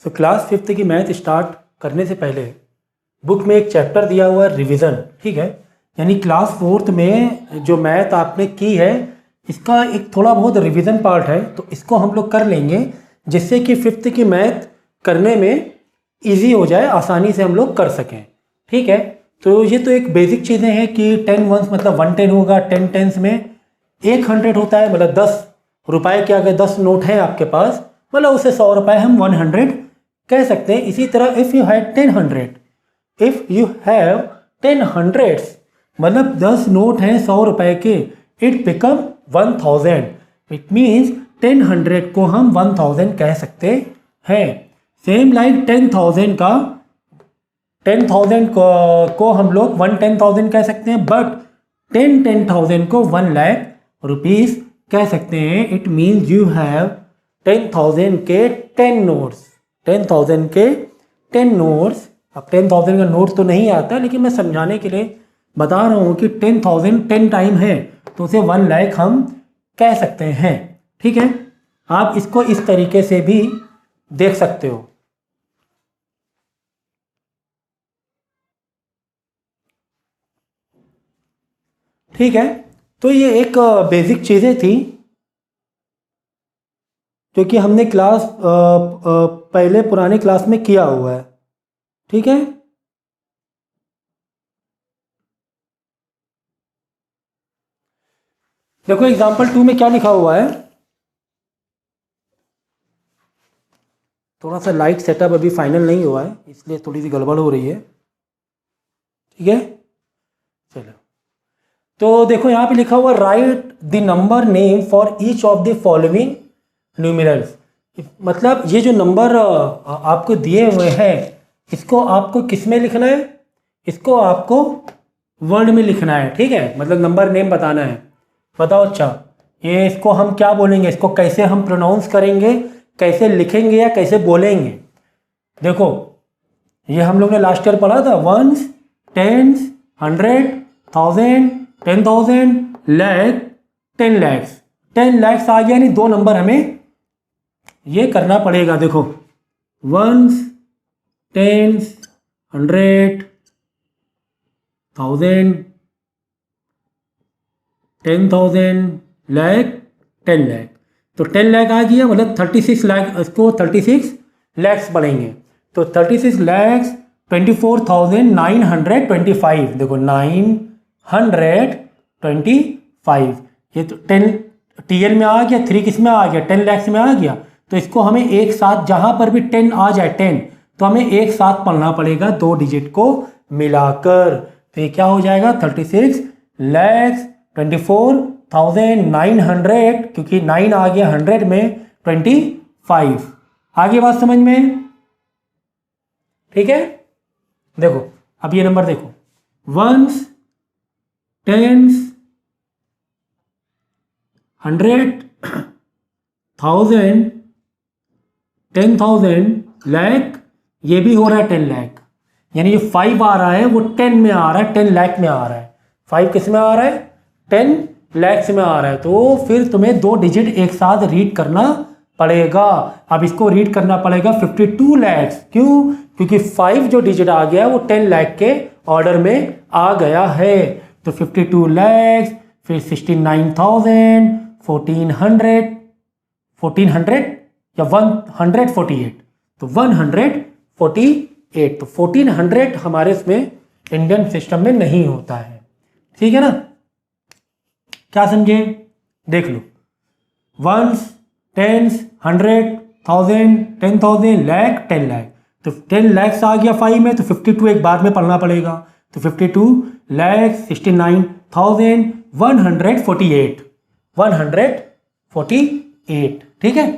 So class 5th की math start करने से पहले बुक में एक चैप्टर दिया हुआ है रिवीजन, ठीक है। यानी क्लास 4th में जो मैथ आपने की है इसका एक थोड़ा बहुत रिवीजन पार्ट है, तो इसको हम लोग कर लेंगे जिससे कि 5th की मैथ करने में इजी हो जाए, आसानी से हम लोग कर सकें, ठीक है। तो ये तो एक बेसिक चीज़ें हैं कि 10 वंस मतलब 110 होगा, 10 टेंस में 100 होता है, मतलब 10 रुपए के अगर 10 नोट हैं आपके पास, मतलब उसे 100 रुपए हम 100 कह सकते हैं। इसी तरह इफ़ यू हैव 10 हंड्रेड्स मतलब 10 नोट हैं 100 रुपए के, इट बिकम 1000। इट मीन्स 10 को हम 1000 कह सकते हैं। सेम लाइक 10,000 का 10,000 को हम लोग 110,000 कह सकते हैं, बट 10,000 को 1,00,000 रुपीज़ कह सकते हैं। इट मीन्स यू हैव 10,000 के 10 नोट्स, 10,000 के 10 नोट्स। अब 10,000 का नोट तो नहीं आता, लेकिन मैं समझाने के लिए बता रहा हूँ कि 10,000 10 टाइम है तो उसे 1,00,000 हम कह सकते हैं, ठीक है। आप इसको इस तरीके से भी देख सकते हो, ठीक है। तो ये एक बेसिक चीज़ें थी जो कि हमने क्लास पहले पुराने क्लास में किया हुआ है, ठीक है। देखो एग्जाम्पल 2 में क्या लिखा हुआ है। थोड़ा सा लाइट सेटअप अभी फाइनल नहीं हुआ है, इसलिए थोड़ी सी गड़बड़ हो रही है, ठीक है। चलो, तो देखो यहाँ पे लिखा हुआ right the number name for each of the following numerals. मतलब ये जो नंबर आपको दिए हुए हैं इसको आपको किस में लिखना है, इसको आपको वर्ड में लिखना है, ठीक है। मतलब नंबर नेम बताना है। बताओ अच्छा, ये इसको हम क्या बोलेंगे, इसको कैसे हम प्रोनाउंस करेंगे, कैसे लिखेंगे या कैसे बोलेंगे। देखो ये हम लोग ने लास्ट ईयर पढ़ा था, वंस, टेंस, 100, 1000, 10,000, लाख, 10 लैक्स। 10 लैक्स आ गया, यानी दो नंबर हमें ये करना पड़ेगा। देखो वंस, टेंस, 100, 1000, 10,000, लाख, 10 लाख। तो 10 लाख आ गया, मतलब 36 लाख, इसको 36 लैक्स पढ़ेंगे। तो 36 लैक्स 24,925। देखो 925, ये तो 10 TL में आ गया, 3 किस में आ गया, 10 लैक्स में आ गया। तो इसको हमें एक साथ, जहां पर भी 10 आ जाए 10, तो हमें एक साथ पढ़ना पड़ेगा, दो डिजिट को मिलाकर। तो ये क्या हो जाएगा, 36 लैक्स 24,900, क्योंकि 9 आ गया 100 में, 25। आगे बात समझ में, ठीक है। देखो अब ये नंबर देखो, वंस, टेंस, 100, 1000, 10,000, लाख, ये भी हो रहा है 10 लाख। यानी ये 5 आ रहा है वो 10 में आ रहा है, 10 लाख में आ रहा है। 5 किस में आ रहा है, 10 लैक्स में आ रहा है। तो फिर तुम्हें दो डिजिट एक साथ रीड करना पड़ेगा। अब इसको रीड करना पड़ेगा 52 लैक्स। क्यों, क्योंकि 5 जो डिजिट आ गया वो 10 लाख के ऑर्डर में आ गया है। तो 52 लैक्स, फिर 69,000, 1400 या 148, तो 148। तो 1400 हमारे इसमें इंडियन सिस्टम में नहीं होता है, ठीक है ना। क्या समझे, देख लो, वंस, टेंस, 100, 1000, 10,000, लाख, 10 लाख। तो 10 लैक्स आ गया 5 में, तो 52 एक बार में पढ़ना पड़ेगा। तो 52 लैक्स 69,148, 148, ठीक है।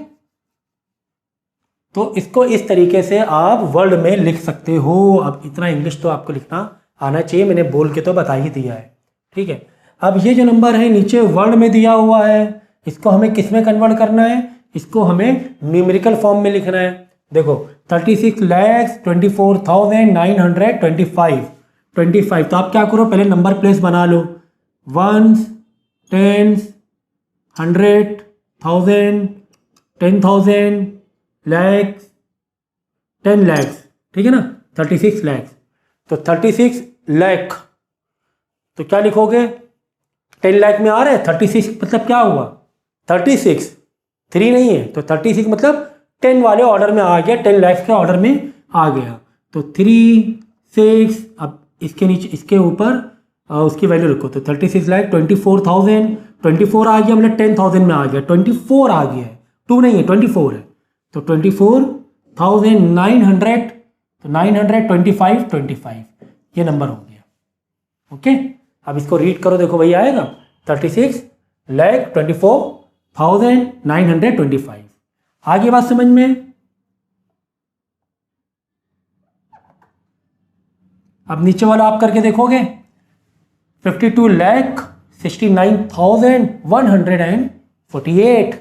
तो इसको इस तरीके से आप वर्ड में लिख सकते हो। अब इतना इंग्लिश तो आपको लिखना आना चाहिए, मैंने बोल के तो बता ही दिया है, ठीक है। अब ये जो नंबर है नीचे वर्ड में दिया हुआ है, इसको हमें किस में कन्वर्ट करना है, इसको हमें न्यूमेरिकल फॉर्म में लिखना है। देखो 36 लैक्स 24,925, तो आप क्या करो, पहले नंबर प्लेस बना लो, वंस, टेंस, 100, 1000, 10,000, लैक्स, 10 लैक्स, ठीक है ना, 36 लैक्स। तो 36 लाख तो क्या लिखोगे, 10 लाख में आ रहा है 36, मतलब क्या हुआ 36, 3 नहीं है तो 36 मतलब 10 वाले ऑर्डर में आ गया, 10 लाख के ऑर्डर में आ गया। तो 3 6, अब इसके नीचे इसके ऊपर उसकी वैल्यू रखो, तो 36 लाख 24,000, 24 आ गया मतलब 10,000 में आ गया, 24 आ गया है, 2 नहीं है 24 है, तो 24,900, तो 925 ये नंबर हो गया। ओके, अब इसको रीड करो, देखो वही आएगा 36,24,925। आगे बात समझ में। अब नीचे वाला आप करके देखोगे 52,69,148।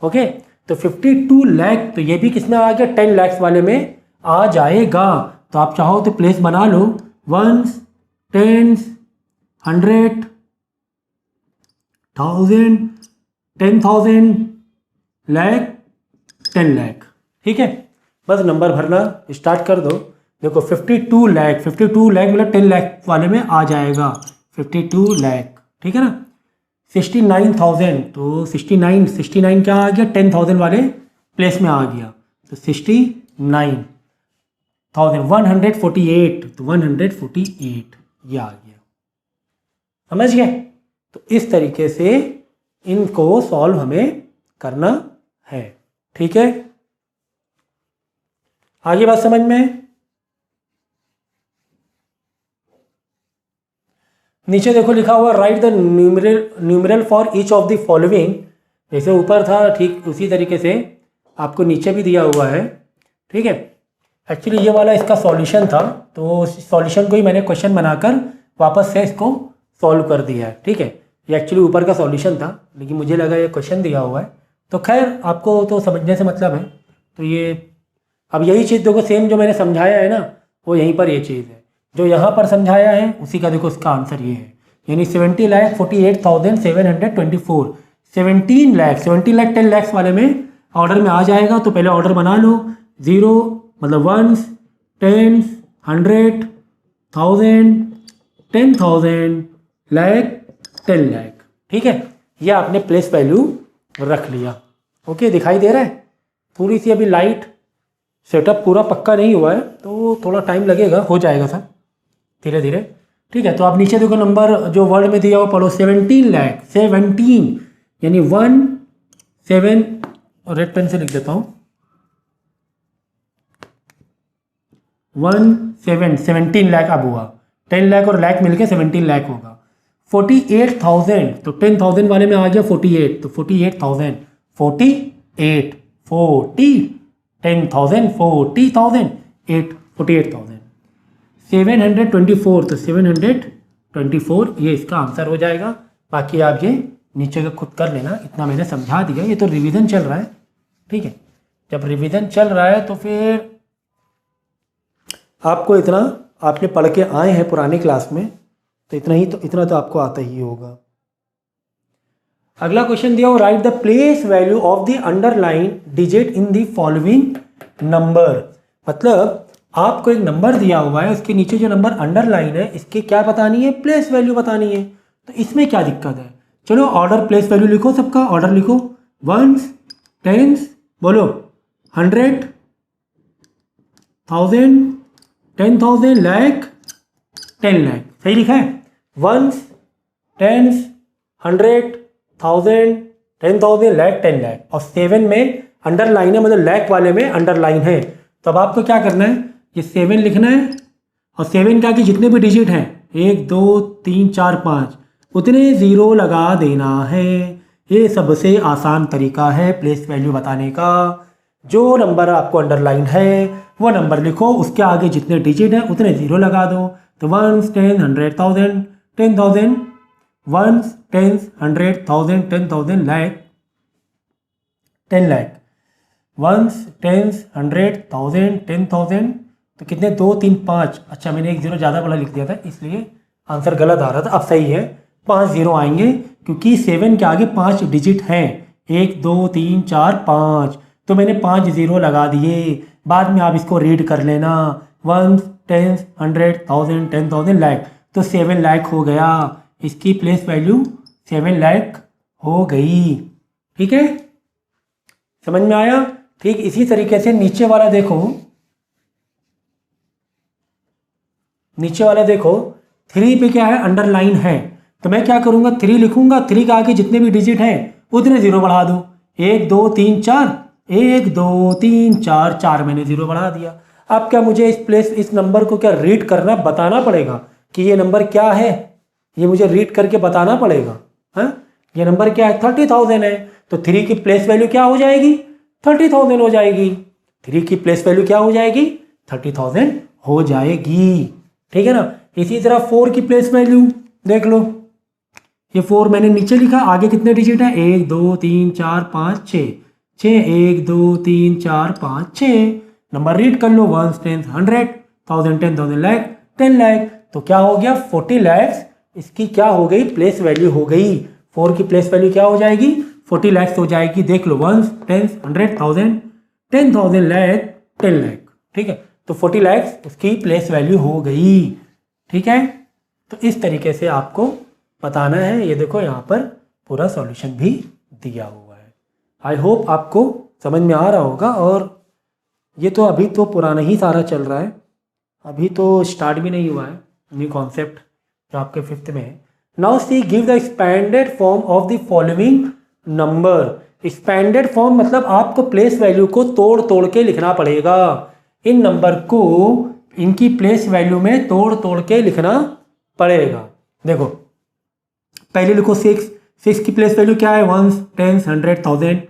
ओके, तो 52 लाख तो ये भी किसमें आ गया, 10 लाख वाले में आ जाएगा। तो आप चाहो तो प्लेस बना लो, 1s 10s 100 1000 10,000 लाख 10 लाख, ठीक है। बस नंबर भरना स्टार्ट कर दो। देखो 52 लाख मतलब 10 लाख वाले में आ जाएगा, 52 लाख, ठीक है ना। 69,000 तो 69 क्या आ गया, 10,000 वाले प्लेस में आ गया, तो 69,000। 148 तो 148 ये आ गया, समझ गए। तो इस तरीके से इनको सॉल्व हमें करना है, ठीक है। आगे बात समझ में। नीचे देखो लिखा हुआ right the numeral for each of the following. जैसे ऊपर था ठीक उसी तरीके से आपको नीचे भी दिया हुआ है, ठीक है। एक्चुअली ये वाला इसका सॉल्यूशन था, तो सॉल्यूशन को ही मैंने क्वेश्चन बनाकर वापस से इसको सॉल्व कर दिया है, ठीक है। ये एक्चुअली ऊपर का सॉल्यूशन था, लेकिन मुझे लगा ये क्वेश्चन दिया हुआ है, तो खैर आपको तो समझने से मतलब है। तो ये अब यही चीज़ देखो, सेम जो मैंने समझाया है ना, वो यहीं पर ये चीज़ है जो यहाँ पर समझाया है, उसी का देखो इसका आंसर ये है, यानी 70,48,724। 17 लाख 10 लाख वाले में ऑर्डर में आ जाएगा। तो पहले ऑर्डर बना लो, 0 मतलब 1s 10s 100 1000 10,000 लाख 10 लाख, ठीक है। ये आपने प्लेस वैल्यू रख लिया। ओके, दिखाई दे रहा है। थोड़ी सी अभी लाइट सेटअप पूरा पक्का नहीं हुआ है, तो थोड़ा टाइम लगेगा, हो जाएगा सर धीरे धीरे, ठीक है। तो आप नीचे देखो नंबर जो वर्ड में दिया हुआ पढ़ो, 17 लाख 17 यानी 1 7, और रेड पेन से लिख देता हूँ 17 लाख अब हुआ, 10 लाख और लाख मिलके 17 लाख होगा। 48,000 तो 10,000 वाले में आ गया 48, तो 48,000 48 10,000 40,000 48,000। 724 तो 724 ये इसका आंसर हो जाएगा। बाकी आप ये नीचे का खुद कर लेना, इतना मैंने समझा दिया। ये तो रिवीजन चल रहा है, ठीक है। जब रिवीजन चल रहा है तो फिर आपको इतना आपने पढ़ के आए हैं पुरानी क्लास में, तो इतना तो आपको आता ही होगा। अगला क्वेश्चन दिया हो, right the place value of the underline digit in the following number. मतलब आपको एक नंबर दिया हुआ है, उसके नीचे जो नंबर अंडरलाइन है इसकी क्या बतानी है, प्लेस वैल्यू बतानी है। तो इसमें क्या दिक्कत है, चलो ऑर्डर प्लेस वैल्यू लिखो, सबका ऑर्डर लिखो, 1s 10s बोलो 100 1000 10,000 लाख 10 लाख, सही लिखा है। 1s 10s 100 1000 10,000 लाख 10 लाख, और 7 में अंडरलाइन है, मतलब लाख वाले में अंडरलाइन है। तो अब आपको क्या करना है, ये 7 लिखना है, और 7 के आगे जितने भी डिजिट हैं 1 2 3 4 5 उतने ज़ीरो लगा देना है। ये सबसे आसान तरीका है प्लेस वैल्यू बताने का। जो नंबर आपको अंडरलाइन है वो नंबर लिखो, उसके आगे जितने डिजिट हैं उतने ज़ीरो लगा दो। तो 1s 10 100,000 10,000 1s 10 100,000 10,000 lakh 10 lakh 1s 10 100,000 10,000, तो कितने 2 3 5, अच्छा मैंने एक ज़ीरो ज़्यादा बड़ा लिख दिया था इसलिए आंसर गलत आ रहा था। अब सही है, 5 ज़ीरो आएंगे क्योंकि 7 के आगे 5 डिजिट हैं, 1 2 3 4 5, तो मैंने 5 ज़ीरो लगा दिए, बाद में आप इसको रीड कर लेना, 1 10 100 1000 10,000 लाख, तो 7 लाख हो गया, इसकी प्लेस वैल्यू 7 लाख हो गई। ठीक है, समझ में आया? ठीक इसी तरीके से नीचे वाला देखो, नीचे वाला देखो 3 पे क्या है, अंडरलाइन है, तो मैं क्या करूंगा 3 लिखूंगा, 3 के आगे जितने भी डिजिट हैं उतने ज़ीरो बढ़ा दो, 1 2 3 4, 1 2 3 4, 4 मैंने ज़ीरो बढ़ा दिया। अब क्या मुझे इस नंबर को क्या रीड करना बताना पड़ेगा कि ये नंबर क्या है, ये मुझे रीड करके बताना पड़ेगा। हाँ, ये नंबर क्या है, 30,000 है, तो 3 की प्लेस वैल्यू क्या हो जाएगी, 30,000 हो जाएगी। 3 की प्लेस वैल्यू क्या हो जाएगी, 30,000 हो जाएगी। ठीक है ना। इसी तरह 4 की प्लेस वैल्यू देख लो, ये 4 मैंने नीचे लिखा, आगे कितने डिजिट है, 1 2 3 4 5 6, 1 2 3 4 5 6, नंबर रीड कर लो, 1 10 100 1000 10,000 लाख 10 लाख, तो क्या हो गया 40 लाख, इसकी क्या हो गई प्लेस वैल्यू हो गई। 4 की प्लेस वैल्यू क्या हो जाएगी, 40 लाख हो जाएगी। देख लो 1 10 100 1000 10,000 लाख 10 लाख। ठीक है, तो 40 लाख उसकी प्लेस वैल्यू हो गई। ठीक है, तो इस तरीके से आपको बताना है। ये देखो यहाँ पर पूरा सॉल्यूशन भी दिया हुआ है। आई होप आपको समझ में आ रहा होगा। और ये तो अभी तो पुराना ही सारा चल रहा है, अभी तो स्टार्ट भी नहीं हुआ है न्यू कॉन्सेप्ट जो आपके 5th में है। Now see give the expanded form of the following number. Expanded form मतलब आपको प्लेस वैल्यू को तोड़ तोड़ के लिखना पड़ेगा। इन नंबर को इनकी प्लेस वैल्यू में तोड़ तोड़ के लिखना पड़ेगा। देखो पहले लिखो 6 की प्लेस वैल्यू क्या है, 1 10 100 1000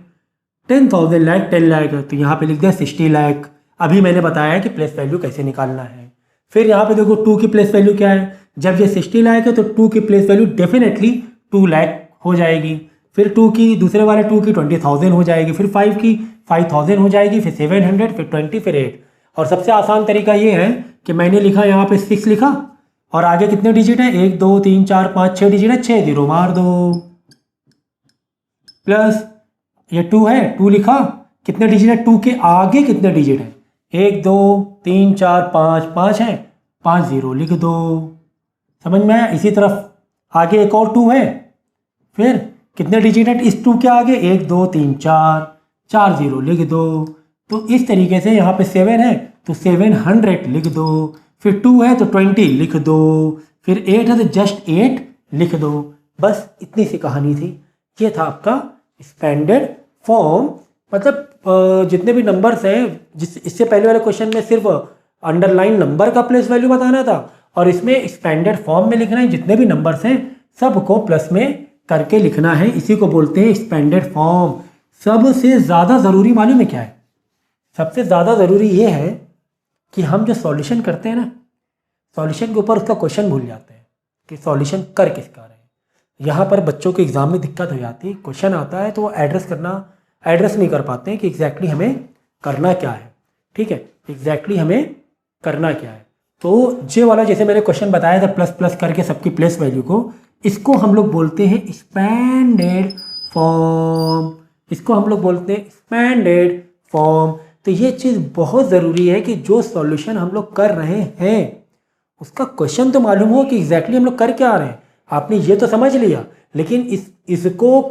10,000 लाख 10 लाख, तो यहाँ पे लिख दिया 60 लाख। अभी मैंने बताया कि प्लेस वैल्यू कैसे निकालना है। फिर यहाँ पे देखो 2 की प्लेस वैल्यू क्या है, जब ये 60 लाख है तो 2 की प्लेस वैल्यू डेफिनेटली 2 लाख हो जाएगी। फिर 2 की दूसरे वाले 2 की 20,000 हो जाएगी, फिर 5 की 5,000 हो जाएगी, फिर 700, फिर 20, फिर 8। और सबसे आसान तरीका ये है कि मैंने लिखा यहाँ पे 6 लिखा और आगे कितने डिजिट है, 1 2 3 4 5 6 डिजिट है, 6 जीरो मार दो, प्लस ये 2 है, 2 लिखा, कितने डिजिट है, 2 के आगे कितने डिजिट है, 1 2 3 4 5, 5 है, 5 जीरो लिख दो। समझ में आया? इसी तरफ आगे एक और 2 है, फिर कितने डिजिट है इस 2 के आगे, 1 2 3 4, 4 जीरो लिख दो। तो इस तरीके से यहाँ पे 7 है तो 700 लिख दो, फिर 2 है तो 20 लिख दो, फिर 8 है तो जस्ट 8 लिख दो। बस इतनी सी कहानी थी। ये था आपका एक्सपेंडेड फॉर्म। मतलब जितने भी नंबर्स हैं, इससे पहले वाले क्वेश्चन में सिर्फ अंडरलाइन नंबर का प्लेस वैल्यू बताना था, और इसमें एक्सपेंडेड फॉर्म में लिखना है जितने भी नंबर्स हैं सबको प्लस में करके लिखना है। इसी को बोलते हैं एक्सपेंडेड फॉर्म। सबसे ज़्यादा ज़रूरी मालूम है क्या है? सबसे ज़्यादा ज़रूरी ये है कि हम जो सॉल्यूशन करते हैं ना, सॉल्यूशन के ऊपर उसका क्वेश्चन भूल जाते हैं कि सॉल्यूशन कर किसका रहे। यहाँ पर बच्चों के एग्ज़ाम में दिक्कत हो जाती है, क्वेश्चन आता है तो वो एड्रेस नहीं कर पाते हैं कि एग्जैक्टली हमें करना क्या है। ठीक है, एग्जैक्टली हमें करना क्या है। तो जे वाला जैसे मैंने क्वेश्चन बताया था प्लस प्लस करके सबकी प्लेस वैल्यू को, इसको हम लोग बोलते हैं एक्सपेंडेड फॉर्म। इसको हम लोग बोलते हैं एक्सपेंडेड फॉर्म। तो ये चीज़ बहुत ज़रूरी है कि जो सॉल्यूशन हम लोग कर रहे हैं उसका क्वेश्चन तो मालूम हो कि एग्जैक्टली हम लोग कर क्या रहे हैं। आपने ये तो समझ लिया, लेकिन इसको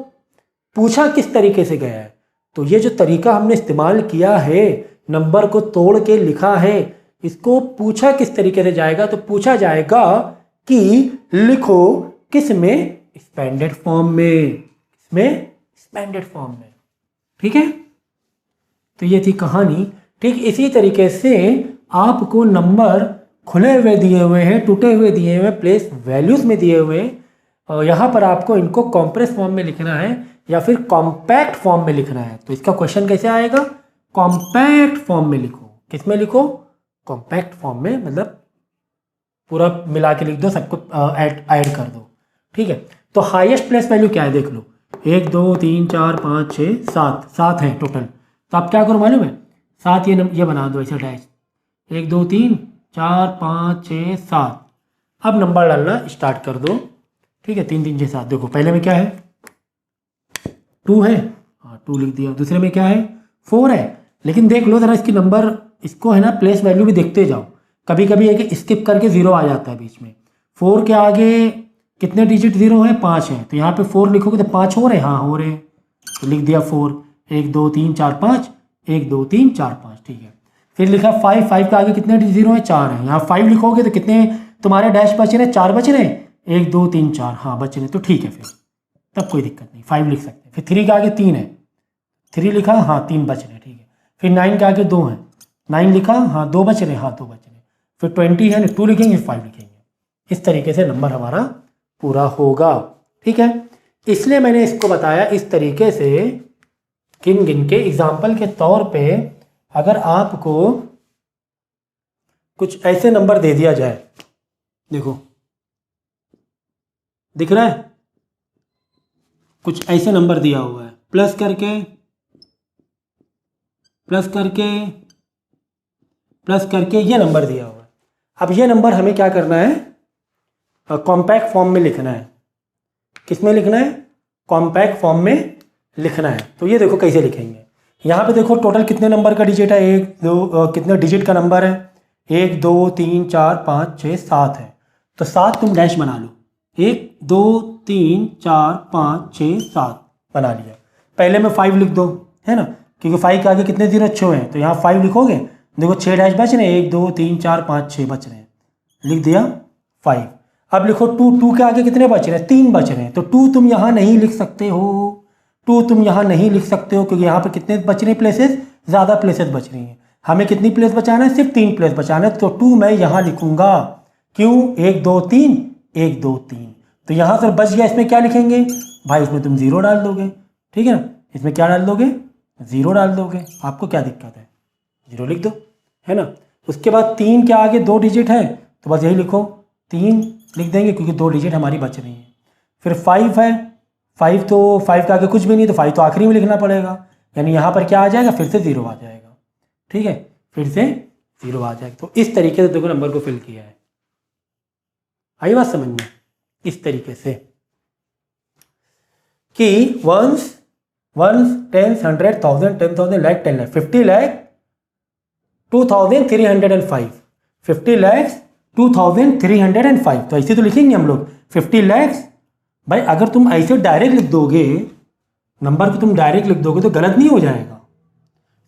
पूछा किस तरीके से गया है। तो ये जो तरीका हमने इस्तेमाल किया है, नंबर को तोड़ के लिखा है, इसको पूछा किस तरीके से जाएगा, तो पूछा जाएगा कि लिखो किस में, एक्सपेंडेड फॉर्म में। किसमें? एक्सपेंडेड फॉर्म में। ठीक है, तो ये थी कहानी। ठीक इसी तरीके से आपको नंबर खुले हुए दिए हुए हैं, टूटे हुए दिए हुए, प्लेस वैल्यूज में दिए हुए, और यहाँ पर आपको इनको कॉम्प्रेस फॉर्म में लिखना है या फिर कॉम्पैक्ट फॉर्म में लिखना है। तो इसका क्वेश्चन कैसे आएगा? कॉम्पैक्ट फॉर्म में लिखो। किस में लिखो? कॉम्पैक्ट फॉर्म में, मतलब पूरा मिला के लिख दो, सबको ऐड कर दो। ठीक है, तो हाईएस्ट प्लेस वैल्यू क्या है देख लो, 1 2 3 4 5 6 7, 7 है टोटल। तो आप क्या करो मालूम है, 7 ये बना दो ऐसे डैश, 1 2 3 4 5 6 7। अब नंबर डालना स्टार्ट कर दो। ठीक है, 3 3 6 7। देखो पहले में क्या है, 2 है, हाँ 2 लिख दिया। दूसरे में क्या है, 4 है। लेकिन देख लो ज़रा इसकी नंबर, इसको है ना प्लेस वैल्यू भी देखते जाओ, कभी कभी है कि स्किप करके 0 आ जाता है बीच में। 4 के आगे कितने डिजिट 0 है? 5 है, तो यहाँ पे 4 लिखोगे तो 5 हो रहे, हाँ हो रहे, तो लिख दिया 4, 1 2 3 4 5, 1 2 3 4 5, ठीक है। फिर लिखा 5, 5 के आगे कितने 0 है? 4 है, यहाँ 5 लिखोगे तो कितने तुम्हारे डैश बच रहे? 4 बच रहे, 1 2 3 4, हाँ बच रहे, तो ठीक है, फिर तब कोई दिक्कत नहीं, 5 लिख सकते हैं। फिर 3 के आगे 3 है, 3 लिखा, हाँ 3 बच रहे, ठीक है। फिर 9 के आगे 2 है, 9 लिखा, हाँ 2 बच रहे, हाँ 2 बच रहे। फिर 20 है, 2 लिखेंगे, 5 लिखेंगे। इस तरीके से नंबर हमारा पूरा होगा, ठीक है। इसलिए मैंने इसको बताया इस तरीके से, गिन गिन के एग्जाम्पल के तौर पे अगर आपको कुछ ऐसे नंबर दे दिया जाए, देखो दिख रहा है, कुछ ऐसे नंबर दिया हुआ है, प्लस करके प्लस करके प्लस करके ये नंबर दिया हुआ है। अब ये नंबर हमें क्या करना है? कॉम्पैक्ट फॉर्म में लिखना है। किस में लिखना है? कॉम्पैक्ट फॉर्म में लिखना है। तो ये देखो कैसे लिखेंगे। यहाँ पे देखो टोटल कितने नंबर का डिजिट है? 1 2 कितने डिजिट का नंबर है? 1 2 3 4 5 6 7 है, तो 7 तुम डैश बना लो, 1 2 3 4 5 6 7 बना लिया। पहले में 5 लिख दो, है ना, क्योंकि 5 के आगे कितने 0 अच्छे हैं, तो यहाँ 5 लिखोगे, देखो 6 डैश बच रहे हैं, 1 2 3 4 5 6 बच रहे हैं, लिख दिया 5। अब लिखो 2, 2 के आगे कितने बच रहे हैं? 3 बच रहे हैं, तो 2 तुम यहाँ नहीं लिख सकते हो, 2 तुम यहाँ नहीं लिख सकते हो, क्योंकि यहाँ पर कितने बच रहे हैं प्लेसेस? ज़्यादा प्लेसेस बच रही हैं। हमें कितनी प्लेस बचाना है? सिर्फ 3 प्लेस बचाना है, तो 2 मैं यहाँ लिखूंगा। क्यों? 1 2 3 1 2 3, तो यहाँ से बच गया। इसमें क्या लिखेंगे भाई? इसमें तुम 0 डाल दोगे, ठीक है ना। इसमें क्या डाल दोगे? 0 डाल दोगे, आपको क्या दिक्कत है? 0 लिख दो, है ना। उसके बाद 3 के आगे 2 डिजिट है, तो बस यही लिखो, 3 लिख देंगे, क्योंकि 2 डिजिट हमारी बच रही हैं। फिर 5 है, 5 तो 5 के आगे कुछ भी नहीं, तो 5 तो आखिरी में लिखना पड़ेगा, यानी यहाँ पर क्या आ जाएगा? फिर से 0 आ जाएगा, ठीक है, फिर से 0 आ जाएगा। तो इस तरीके से देखो नंबर को फिल किया है। आई बात समझ में? इस तरीके से कि वंस, 10, 100, 1000, 10,000, लाख, 10 लाख, 50 लाख 2305, 50 लाख 2305, तो ऐसे तो लिखेंगे हम लोग 50 लाख। भाई अगर तुम ऐसे डायरेक्ट लिख दोगे, नंबर को तुम डायरेक्ट लिख दोगे तो गलत नहीं हो जाएगा।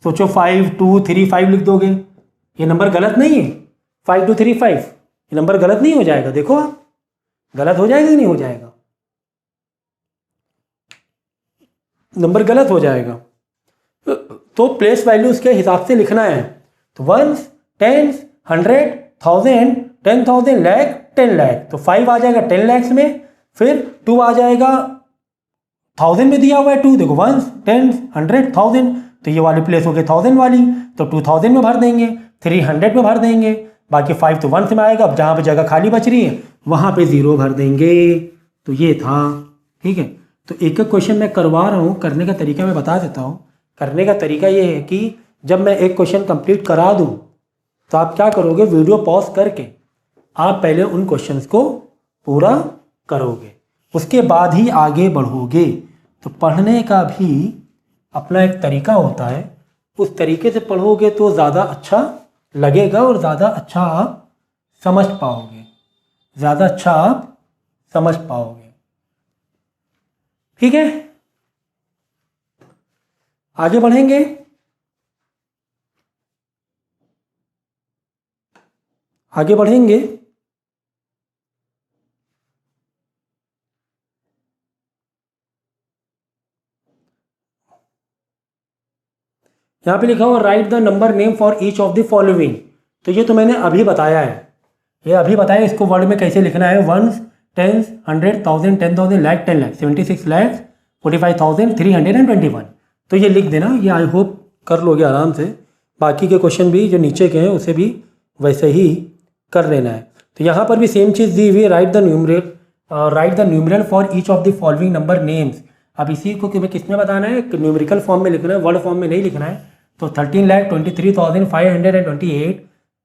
सोचो 5 2 3 5 लिख दोगे, ये नंबर गलत नहीं है। 5 2 3 5 ये नंबर गलत नहीं हो जाएगा। देखो आप, गलत हो जाएगा कि नहीं हो जाएगा? नंबर गलत हो जाएगा। तो प्लेस वैल्यू उसके हिसाब से लिखना है। तो 1 10 100 1000 10,000 लाख 10 लाख, तो 5 आ जाएगा 10 लाख में, फिर 2 आ जाएगा 1000 में दिया हुआ है 2, देखो 1 10 100 1000, तो ये वाली प्लेस हो गई 1000 वाली, तो 2000 में भर देंगे, 300 में भर देंगे, बाकी 5 तो 1 में आएगा। अब जहाँ पे जगह खाली बच रही है वहाँ पे 0 भर देंगे। तो ये था, ठीक है। तो एक एक क्वेश्चन मैं करवा रहा हूँ, करने का तरीका मैं बता देता हूँ। करने का तरीका ये है कि जब मैं एक क्वेश्चन कंप्लीट करा दूँ तो आप क्या करोगे, वीडियो पॉज करके आप पहले उन क्वेश्चंस को पूरा करोगे, उसके बाद ही आगे बढ़ोगे। तो पढ़ने का भी अपना एक तरीका होता है, उस तरीके से पढ़ोगे तो ज़्यादा अच्छा लगेगा और ज़्यादा अच्छा आप समझ पाओगे, ज़्यादा अच्छा आप समझ पाओगे, ठीक है। आगे बढ़ेंगे। आगे बढ़ेंगे। यहाँ पे लिखा हुआ right the number name for each of the following, तो ये तो मैंने अभी बताया है, ये अभी बताया इसको वर्ड में कैसे लिखना है। 1 10 100 1000 10,000 लाख 10 लाख 76 लाख 45,321, तो ये लिख देना। ये आई होप कर लोगे आराम से। बाकी के क्वेश्चन भी जो नीचे के हैं उसे भी वैसे ही कर लेना है। तो यहाँ पर भी सेम चीज़ दी हुई है, write the numeral for each of the following number names. अब इसी को तुम्हें किस में बताना है? न्यूमेरिकल फॉर्म में लिखना है, वर्ड फॉर्म में नहीं लिखना है। तो 13,23,528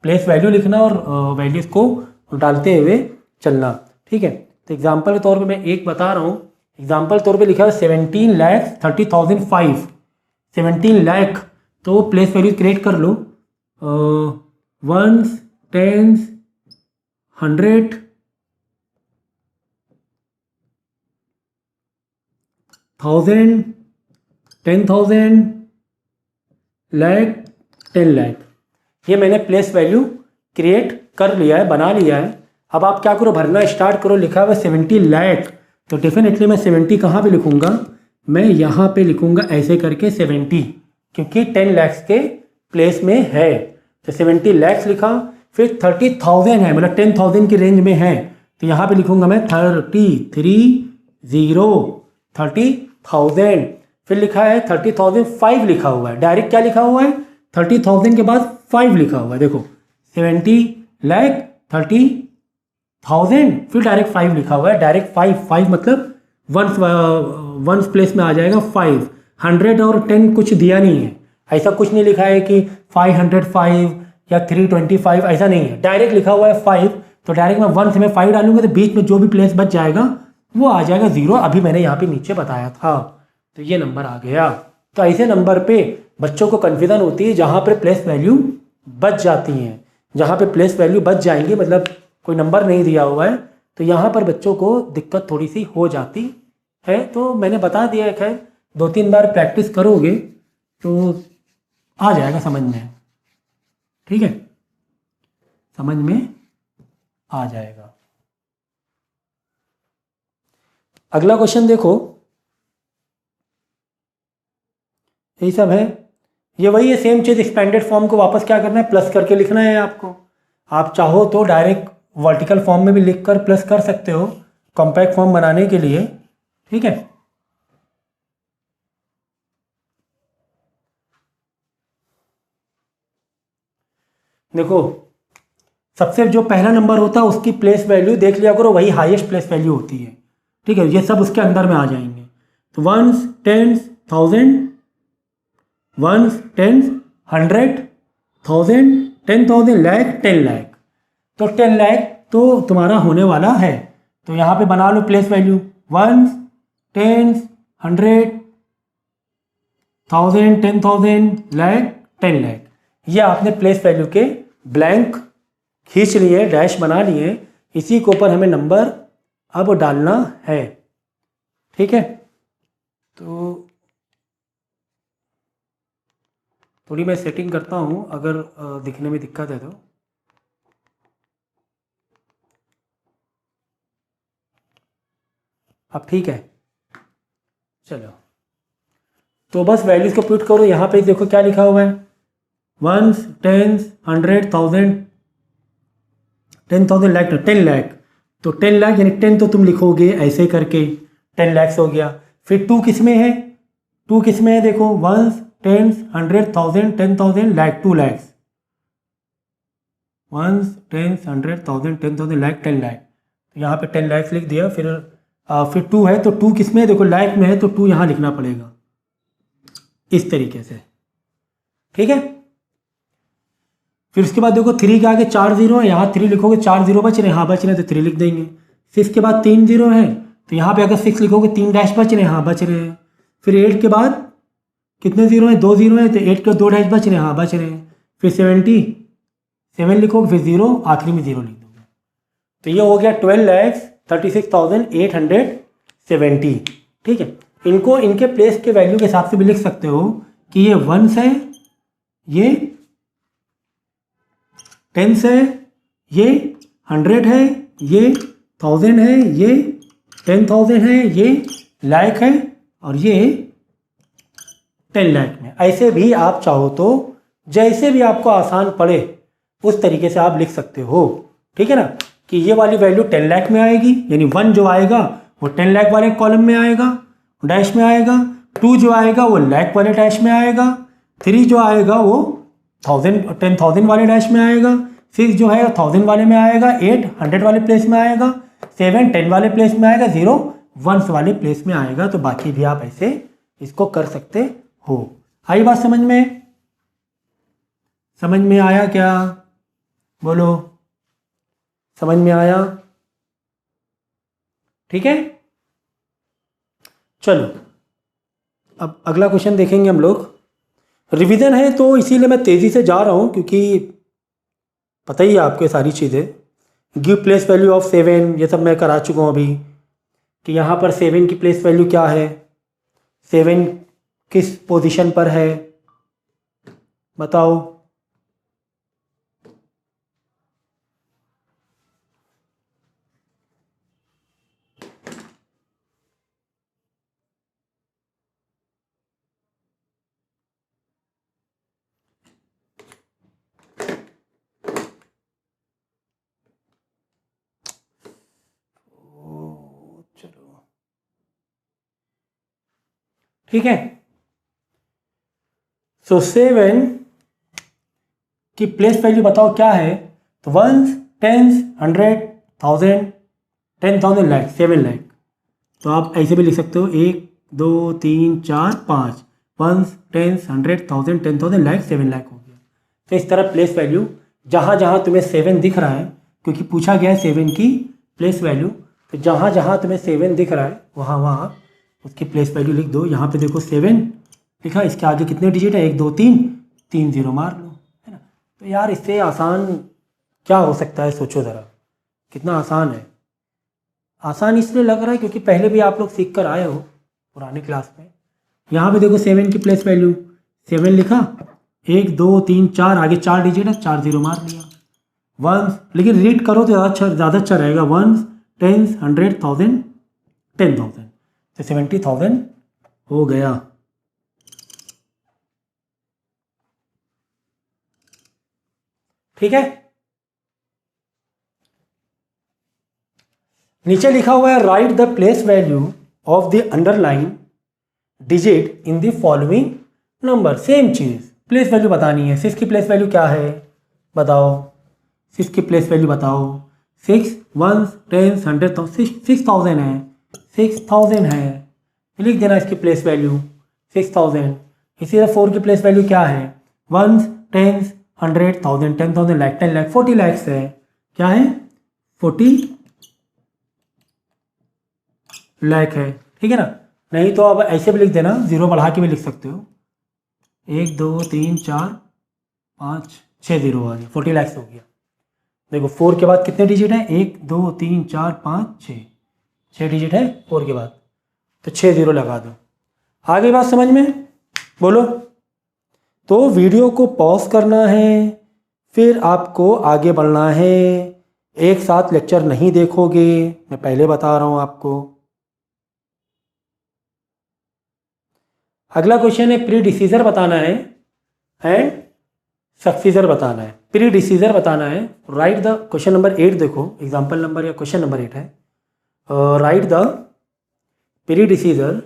प्लेस वैल्यू लिखना और वैल्यूज़ को डालते हुए चलना, ठीक है। तो एग्जाम्पल के तौर पे मैं एक बता रहा हूँ। एग्जाम्पल तौर पे लिखा है 17,30,005, 17 लाख तो प्लेस वैल्यू क्रिएट कर लो, वंस, टेंस, 100, 1000, 10,000, लाख, 10 लाख। ये मैंने प्लेस वैल्यू क्रिएट कर लिया है, बना लिया है। अब आप क्या करो, भरना स्टार्ट करो। लिखा हुआ 70 लाख, तो डेफिनेटली मैं 70 कहाँ पे लिखूँगा, मैं यहाँ पे लिखूँगा ऐसे करके 70, क्योंकि 10 लाख के प्लेस में है। तो 70 लाख लिखा, फिर 30,000 है, मतलब 10,000 की रेंज में है, तो यहाँ पे लिखूँगा मैं 30,000। फिर लिखा है 30,005 लिखा हुआ है, डायरेक्ट क्या लिखा हुआ है, 30,000 के बाद 5 लिखा हुआ है। देखो 70 लाख, 30,000, फिर डायरेक्ट 5 लिखा हुआ है। डायरेक्ट 5 मतलब वंस प्लेस में आ जाएगा 5। 100 और 10 कुछ दिया नहीं है, ऐसा कुछ नहीं लिखा है कि 505 या 325, ऐसा नहीं है। डायरेक्ट लिखा हुआ है 5, तो डायरेक्ट मैं 1 से मैं 5 डालूंगा, तो बीच में जो भी प्लेस बच जाएगा वो आ जाएगा 0। अभी मैंने यहाँ पे नीचे बताया था, तो ये नंबर आ गया। तो ऐसे नंबर पे बच्चों को कन्फ्यूजन होती है, जहाँ पर प्लेस वैल्यू बच जाती हैं। जहाँ पे प्लेस वैल्यू बच जाएंगी, मतलब कोई नंबर नहीं दिया हुआ है, तो यहाँ पर बच्चों को दिक्कत थोड़ी सी हो जाती है। तो मैंने बता दिया है, खैर 2-3 बार प्रैक्टिस करोगे तो आ जाएगा समझ में, ठीक है, समझ में आ जाएगा। अगला क्वेश्चन देखो, यही सब है, ये वही है, सेम चीज़। एक्सपेंडेड फॉर्म को वापस क्या करना है, प्लस करके लिखना है आपको। आप चाहो तो डायरेक्ट वर्टिकल फॉर्म में भी लिख कर प्लस कर सकते हो, कॉम्पैक्ट फॉर्म बनाने के लिए, ठीक है। देखो सबसे जो पहला नंबर होता है उसकी प्लेस वैल्यू देख लिया करो, वही हाईएस्ट प्लेस वैल्यू होती है, ठीक है। ये सब उसके अंदर में आ जाएंगे। तो ones, tens, 1000, ones, tens, 100, 1000, 10,000, lakh, 10 lakh. तो 10 लाख तो तुम्हारा होने वाला है, तो यहाँ पे बना लो place value, ones, tens, 100, 1000, 10,000, lakh, 10 lakh. ये आपने प्लेस वैल्यू के ब्लैंक खींच लिए, डैश बना लिए। इसी के ऊपर हमें नंबर अब डालना है, ठीक है। तो थोड़ी मैं सेटिंग करता हूँ, अगर दिखने में दिक्कत है तो। अब ठीक है, चलो। तो बस वैल्यूज को पुट करो। यहाँ पे देखो क्या लिखा हुआ है, वंस, टेंस, 100, 1000, 10,000, लाख, 10 लाख। तो 10 लाख यानी 10 तो तुम लिखोगे ऐसे करके, 10 लैक्स हो गया। फिर 2 किस में है, 2 किस में है, देखो ones, tens, 100, 1000, 10,000, lakh, 2 lakhs. Ones, tens, 100, 1000, 10,000, lakh, 10 lakh. तो यहाँ पे 10 लैक्स लिख दिया। फिर 2 है, तो 2 किस में है, देखो लाख में है, तो 2 यहाँ लिखना पड़ेगा इस तरीके से, ठीक है। फिर उसके बाद देखो 3 के आगे 4 जीरो है, यहाँ 3 लिखोगे, 4 जीरो बच रहे हैं, हाँ बच रहे हैं, तो 3 लिख देंगे। 6 के बाद 3 जीरो है, तो यहाँ पे अगर 6 लिखोगे 3 डैश बच रहे हैं, हाँ बच रहे हैं। फिर 8 के बाद कितने जीरो हैं, 2 जीरो है, तो 8 के 2 डैश बच रहे हैं, हाँ बच रहे हैं। फिर 77 लिखोगे, फिर 0, आखिरी में 0 लिख दोगे। तो ये हो गया 12,36,870, ठीक है। इनको इनके प्लेस के वैल्यू के हिसाब से भी लिख सकते हो कि ये वंस है, ये टेंस है, ये 100 है, ये 1000 है, ये 10,000 है, ये लाख है, और ये 10 लाख में। ऐसे भी आप चाहो तो जैसे भी आपको आसान पड़े उस तरीके से आप लिख सकते हो, ठीक है ना। कि ये वाली वैल्यू 10 लाख में आएगी, यानी 1 जो आएगा वो 10 लाख वाले कॉलम में आएगा, डैश में आएगा। 2 जो आएगा वो लाख वाले डैश में आएगा। 3 जो आएगा वो 10,000 वाले डैश में आएगा। 6 जो है 1000 वाले में आएगा। 8 100 वाले प्लेस में आएगा। 7 10 वाले प्लेस में आएगा। 0 1 वाले प्लेस में आएगा। तो बाकी भी आप ऐसे इसको कर सकते हो। आई बात समझ में? समझ में आया क्या? बोलो, समझ में आया? ठीक है, चलो अब अगला क्वेश्चन देखेंगे हम लोग। रिवीजन है तो इसीलिए मैं तेज़ी से जा रहा हूँ, क्योंकि पता ही है आपको ये सारी चीज़ें। गिव प्लेस वैल्यू ऑफ 7 ये सब मैं करा चुका हूँ अभी, कि यहाँ पर 7 की प्लेस वैल्यू क्या है, 7 किस पोजीशन पर है बताओ। चलो ठीक है। सो 7 की प्लेस वैल्यू बताओ क्या है, तो 1s 10s 100 1000 10,000 लाख 7 लाख। तो आप ऐसे भी लिख सकते हो 1 2 3 4 5 1s 10s 100 1000 10,000 लाख 7 लाख हो गया। तो इस तरह प्लेस वैल्यू जहाँ जहाँ तुम्हें 7 दिख रहा है, क्योंकि पूछा गया है 7 की प्लेस वैल्यू, तो जहाँ जहाँ तुम्हें 7 दिख रहा है वहाँ वहाँ उसकी प्लेस वैल्यू लिख दो। यहाँ पे देखो 7 लिखा, इसके आगे कितने डिजिट है, 1 2 3 3 0 मार लो, है ना। तो यार इससे आसान क्या हो सकता है, सोचो ज़रा कितना आसान है। आसान इसलिए लग रहा है क्योंकि पहले भी आप लोग सीख कर आए हो पुराने क्लास में। यहाँ पे देखो 7 की प्लेस वैल्यू 7 लिखा, 1 2 3 4 आगे 4 डिजिट है, 4 0 मार लिया। 1s लेकिन रीड करो तो ज़्यादा अच्छा रहेगा, 1s 10s 100 1000 10,000, तो 70,000 हो गया। ठीक है। नीचे लिखा हुआ है write the place value of the underline digit in the following number. Same cheese place value बतानी है। 6 की प्लेस वैल्यू क्या है बताओ, 6 की प्लेस वैल्यू बताओ। 6 1s 10s 100 6,000 है, 6,000 है, लिख देना इसकी प्लेस वैल्यू 6,000। इसी तरह 4 की प्लेस वैल्यू क्या है, 1s 10s 100 1000 10,000 लाख 10 लाख 40 लैक्स है, क्या है 40 लाख है। ठीक है ना। नहीं तो अब ऐसे भी लिख देना, जीरो बढ़ा के भी लिख सकते हो, 1 2 3 4 5 6 जीरो आ गया, 40 लैक्स हो गया। देखो 4 के बाद कितने डिजिट हैं, 1 2 3 4 5 6, 6 डिजिट है 4 के बाद, तो 6 जीरो लगा दो। आ गई बात समझ में, बोलो। तो वीडियो को पॉज करना है, फिर आपको आगे बढ़ना है। एक साथ लेक्चर नहीं देखोगे, मैं पहले बता रहा हूँ आपको। अगला क्वेश्चन है प्री डिसीजर बताना है एंड सक्सीजर बताना है। प्री डिसीजर बताना है, राइट द क्वेश्चन नंबर 8 देखो, एग्जाम्पल नंबर या क्वेश्चन नंबर 8 है। Write the predecessor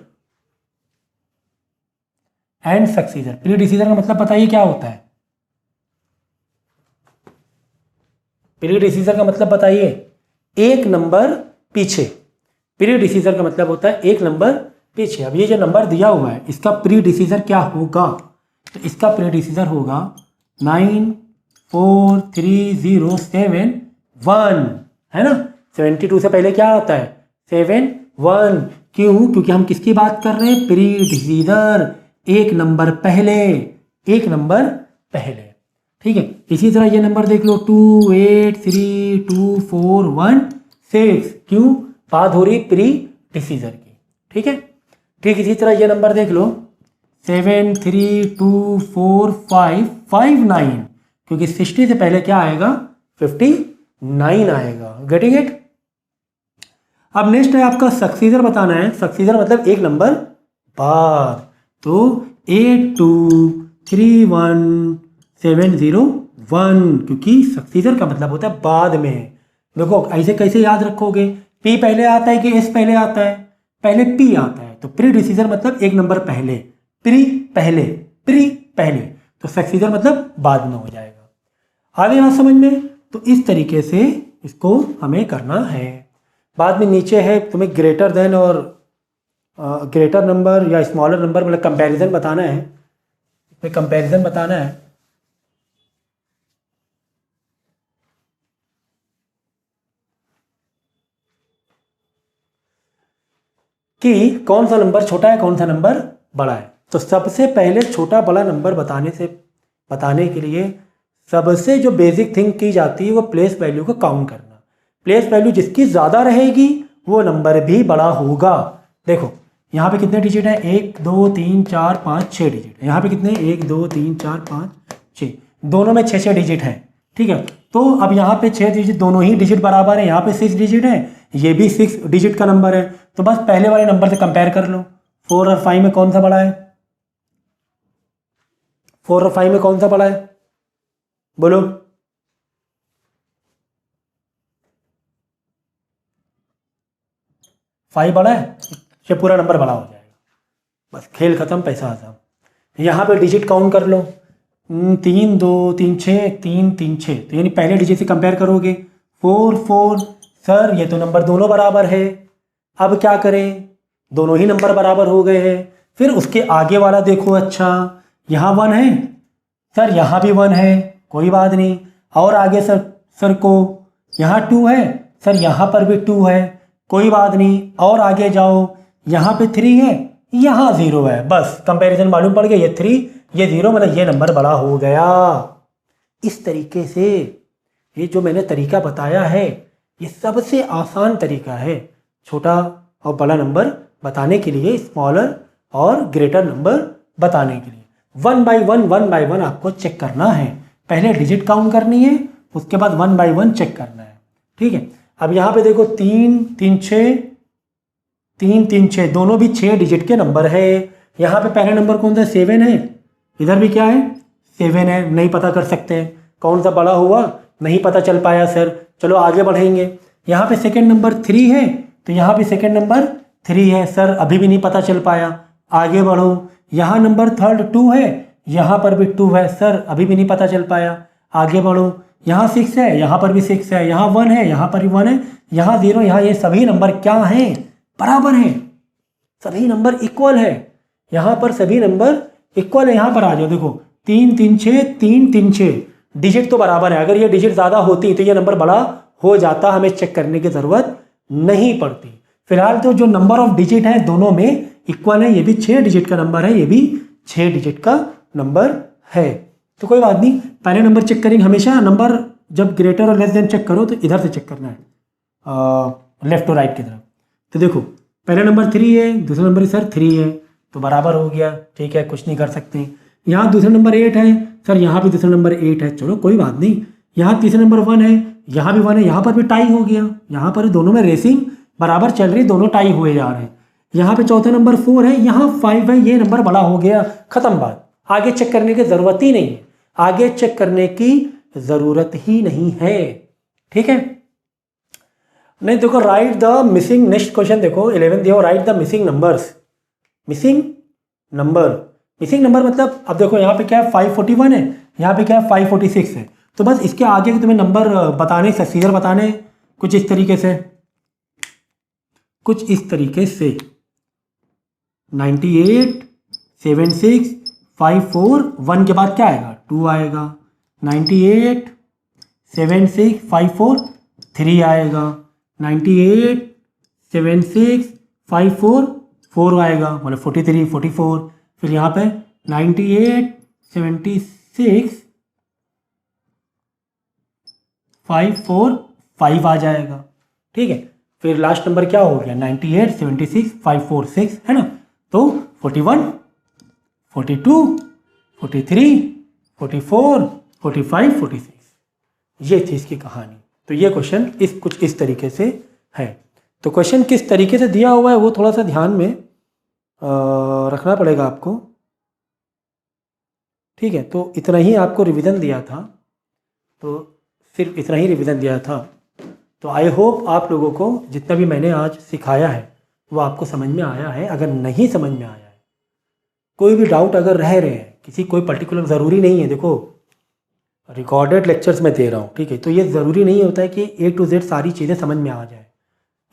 and successor. Predecessor का मतलब बताइए क्या होता है, प्री डिसीजर का मतलब बताइए, एक नंबर पीछे। प्री डिसीजर का मतलब होता है एक नंबर पीछे। अब ये जो नंबर दिया हुआ है इसका प्री डिसीजर क्या होगा, तो इसका प्री डिसीजर होगा 9 4 3 0 7 1, है ना। 72 से पहले क्या आता है 7 1, क्यों, क्योंकि हम किसकी बात कर रहे हैं, प्री डिसीजर, एक नंबर पहले, एक नंबर पहले। ठीक है। इसी तरह ये नंबर देख लो 2 8 3 2 4 1 6, क्यों, बात हो रही प्री डिसीजर की। ठीक है। ठीक इसी तरह ये नंबर देख लो 7 3 2 4 5 5 9, क्योंकि 60 से पहले क्या आएगा 59 आएगा। Getting it. अब नेक्स्ट है आपका सक्सीजर बताना है। सक्सीजर मतलब एक नंबर बाद, तो 8 2 3 1 7 0 1, क्योंकि सक्सीजर का मतलब होता है बाद में। देखो ऐसे कैसे याद रखोगे, पी पहले आता है कि एस पहले आता है, पहले पी आता है, तो प्री डिसीजर मतलब एक नंबर पहले, प्री पहले, प्री पहले, तो सक्सीजर मतलब बाद में हो जाएगा। आगे बात समझ में, तो इस तरीके से इसको हमें करना है। बाद में नीचे है तुम्हें ग्रेटर देन और ग्रेटर नंबर या स्मॉलर नंबर, मतलब कंपैरिजन बताना है, इसमें कंपैरिजन बताना है कि कौन सा नंबर छोटा है कौन सा नंबर बड़ा है। तो सबसे पहले छोटा बड़ा नंबर बताने के लिए सबसे जो बेसिक थिंग की जाती है वो प्लेस वैल्यू को काउंट करना। प्लेस वैल्यू जिसकी ज़्यादा रहेगी वो नंबर भी बड़ा होगा। देखो यहाँ पे कितने डिजिट हैं, 1 2 3 4 5 6 डिजिट है। यहाँ पे कितने, 1 2 3 4 5 6, दोनों में 6 डिजिट है। ठीक है, तो अब यहाँ पे 6 डिजिट, दोनों ही डिजिट बराबर है। यहाँ पे 6 डिजिट है, ये भी 6 डिजिट का नंबर है। तो बस पहले वाले नंबर से कंपेयर कर लो। 4 और 5 में कौन सा बड़ा है, 4 और 5 में कौन सा बड़ा है, बोलो। फाइव बड़ा है, ये पूरा नंबर बड़ा हो जाएगा। बस खेल खत्म, पैसा आसाम। यहाँ पे डिजिट काउंट कर लो, 3 2 3 6 3 3 6, तो यानी पहले डिजिट से कंपेयर करोगे 4 4। सर ये तो नंबर दोनों बराबर है, अब क्या करें, दोनों ही नंबर बराबर हो गए हैं। फिर उसके आगे वाला देखो, अच्छा यहाँ 1 है सर, यहाँ भी 1 है, कोई बात नहीं। और आगे सर को यहाँ 2 है सर, यहाँ पर भी 2 है, कोई बात नहीं। और आगे जाओ, यहाँ पे 3 है, यहाँ 0 है। बस कंपैरिजन मालूम पड़ गया, ये 3 ये 0, मतलब ये नंबर बड़ा हो गया। इस तरीके से ये जो मैंने तरीका बताया है ये सबसे आसान तरीका है छोटा और बड़ा नंबर बताने के लिए, स्मॉलर और ग्रेटर नंबर बताने के लिए। 1 बाई 1 आपको चेक करना है। पहले डिजिट काउंट करनी है, उसके बाद 1 बाई 1 चेक करना है। ठीक है, अब यहाँ पे देखो 3 3 6 3 3 6, दोनों भी 6 डिजिट के नंबर है। यहाँ पे पहला नंबर कौन सा, 7 है, इधर भी क्या है 7 है। नहीं पता कर सकते हैं कौन सा बड़ा हुआ, नहीं पता चल पाया सर, चलो आगे बढ़ेंगे। यहाँ पे सेकंड नंबर 3 है, तो यहाँ पे सेकंड नंबर 3 है सर, अभी भी नहीं पता चल पाया, आगे बढ़ो। यहाँ नंबर थर्ड 2 है, यहाँ पर भी 2 है सर, अभी भी नहीं पता चल पाया, आगे बढ़ो। यहाँ 6 है, यहाँ पर भी 6 है, यहाँ 1 है, यहाँ पर भी 1 है, यहाँ 0, यहाँ ये सभी नंबर क्या हैं, बराबर हैं, सभी नंबर इक्वल है। यहाँ पर सभी नंबर इक्वल है। यहाँ पर आ जाओ, देखो 3 3 6 3 3 6, डिजिट तो बराबर है। अगर ये डिजिट ज़्यादा होती तो ये नंबर बड़ा हो जाता, हमें चेक करने की ज़रूरत नहीं पड़ती। फिलहाल तो जो नंबर ऑफ डिजिट है दोनों में इक्वल है, ये भी 6 डिजिट का नंबर है, ये भी 6 डिजिट का नंबर है। तो कोई बात नहीं, पहले नंबर चेक करेंगे। हमेशा नंबर जब ग्रेटर और लेस देन चेक करो तो इधर से चेक करना है, लेफ्ट और राइट की तरफ। तो देखो पहला नंबर 3 है, दूसरा नंबर सर 3 है, तो बराबर हो गया, ठीक है, कुछ नहीं कर सकते। यहाँ दूसरा नंबर 8 है सर, यहाँ भी दूसरा नंबर 8 है, चलो कोई बात नहीं। यहाँ तीसरा नंबर 1 है, यहाँ भी 1 है, यहाँ पर भी टाई हो गया, यहाँ पर दोनों में रेसिंग बराबर चल रही, दोनों टाई हुए जा रहे हैं। यहाँ पे चौथा नंबर 4 है, यहाँ 5 है, ये नंबर बड़ा हो गया, खत्म बात, आगे चेक करने की ज़रूरत ही नहीं है, आगे चेक करने की ज़रूरत ही नहीं है। ठीक है, नहीं देखो, right the missing, next question देखो 11 दिया, right the missing numbers. Missing number मतलब, अब देखो यहाँ पे क्या है 541 है, यहाँ पे क्या है 546 है, तो बस इसके आगे तुम्हें नंबर बताने, सक्सीजर बताने कुछ इस तरीके से, 98 76 54, 1 के बाद क्या आएगा 2 आएगा, 98 76 54 3 आएगा, 98 76 54 4 आएगा, मतलब 43 44। फिर यहाँ पे 98 76 54 5 आ जाएगा। ठीक है, फिर लास्ट नंबर क्या हो गया 98 76 546 है ना, तो 41 42 43 44 45 46, ये थी इसकी कहानी। तो ये क्वेश्चन कुछ इस तरीके से है। तो क्वेश्चन किस तरीके से दिया हुआ है वो थोड़ा सा ध्यान में रखना पड़ेगा आपको। ठीक है, तो इतना ही आपको रिवीजन दिया था, तो सिर्फ इतना ही रिवीजन दिया था। तो आई होप आप लोगों को जितना भी मैंने आज सिखाया है वो आपको समझ में आया है। अगर नहीं समझ में आया है, कोई भी डाउट अगर रह रहे हैं, किसी कोई पर्टिकुलर, ज़रूरी नहीं है, देखो रिकॉर्डेड लेक्चर्स में दे रहा हूँ, ठीक है, तो ये ज़रूरी नहीं होता है कि A to Z सारी चीज़ें समझ में आ जाए,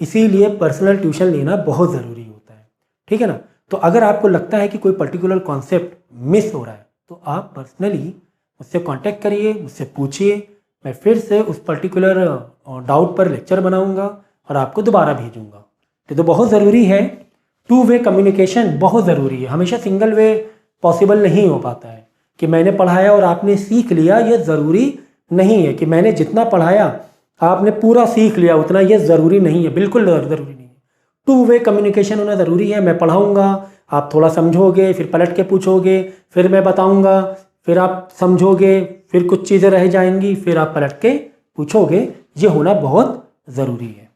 इसीलिए पर्सनल ट्यूशन लेना बहुत ज़रूरी होता है। ठीक है ना, तो अगर आपको लगता है कि कोई पर्टिकुलर कॉन्सेप्ट मिस हो रहा है तो आप पर्सनली मुझसे कांटेक्ट करिए, मुझसे पूछिए, मैं फिर से उस पर्टिकुलर डाउट पर लेक्चर बनाऊंगा और आपको दोबारा भेजूंगा। तो बहुत ज़रूरी है टू वे कम्युनिकेशन बहुत ज़रूरी है। हमेशा सिंगल वे पॉसिबल नहीं हो पाता है कि मैंने पढ़ाया और आपने सीख लिया, ये ज़रूरी नहीं है कि मैंने जितना पढ़ाया आपने पूरा सीख लिया उतना, ये ज़रूरी नहीं है, बिल्कुल ज़रूरी नहीं है। टू वे कम्युनिकेशन होना ज़रूरी है। मैं पढ़ाऊँगा, आप थोड़ा समझोगे, फिर पलट के पूछोगे, फिर मैं बताऊँगा, फिर आप समझोगे, फिर कुछ चीज़ें रह जाएंगी, फिर आप पलट के पूछोगे। ये होना बहुत ज़रूरी है।